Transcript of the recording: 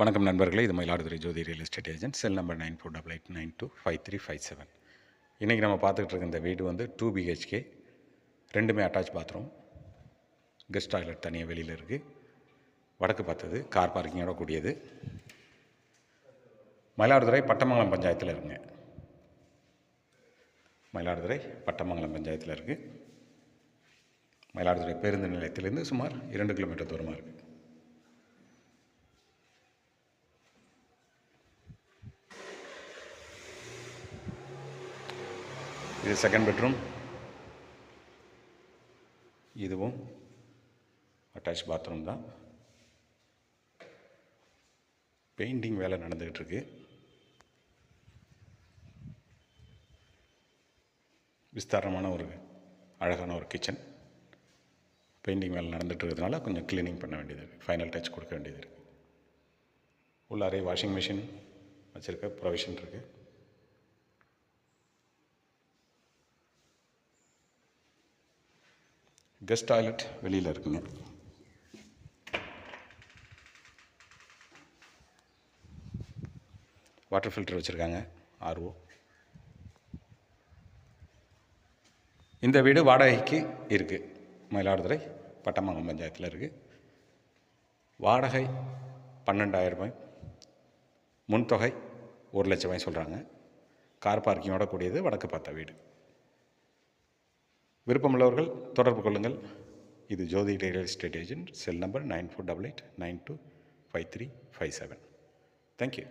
வணக்கம் நண்பர்களே, இது Mayiladuthurai Jothi real estate agent. Cell number 9488925357. இன்றைக்கி நம்ம பார்த்துக்கிட்டு இருக்க இந்த வீடு வந்து 2 BHK, ரெண்டுமே அட்டாச் பாத்ரூம், கெஸ்ட் டாய்லெட் தனியாக வெளியில் இருக்குது. வடக்கு பார்த்தது, கார் பார்க்கிங்கோட கூடியது. மயிலாடுதுறை பட்டமங்கலம் பஞ்சாயத்தில் இருக்குங்க. மயிலாடுதுறை பட்டமங்கலம் பஞ்சாயத்தில் இருக்குது. மயிலாடுதுறை பேருந்து நிலையத்திலேருந்து சுமார் 2 கிலோமீட்டர் தூரமாக இருக்குது. இது செகண்ட் பெட்ரூம். இதுவும் அட்டாச் பாத்ரூம் தான். பெயிண்டிங் வேலை நடந்துக்கிட்டு இருக்கு. விஸ்தாரமான ஒரு அழகான ஒரு கிச்சன். பெயிண்டிங் வேலை நடந்துகிட்டு இருக்கிறதுனால கொஞ்சம் க்ளீனிங் பண்ண வேண்டியது இருக்குது, ஃபைனல் டச் கொடுக்க வேண்டியது இருக்குது. உள்ளாரே வாஷிங் மிஷின் வச்சுருக்க ப்ரொவிஷன் இருக்குது. கெஸ்ட் டாய்லெட் வெளியில் இருக்குங்க. வாட்டர் ஃபில்டர் வச்சுருக்காங்க, RO. இந்த வீடு வாடகைக்கு இருக்குது. மயிலாடுதுறை பட்டமங்கலம் பஞ்சாயத்தில் இருக்குது. வாடகை 12,000 ரூபாய், முன்தொகை 1 லட்சம் ரூபாய் சொல்கிறாங்க. கார் பார்க்கிங்கோட கூடியது, வடக்கு பார்த்த வீடு. விருப்பமுள்ளவர்கள் தொடர்பு கொள்ளுங்கள். இது Jothi real estate agent. Cell number 9488925357. Thank you.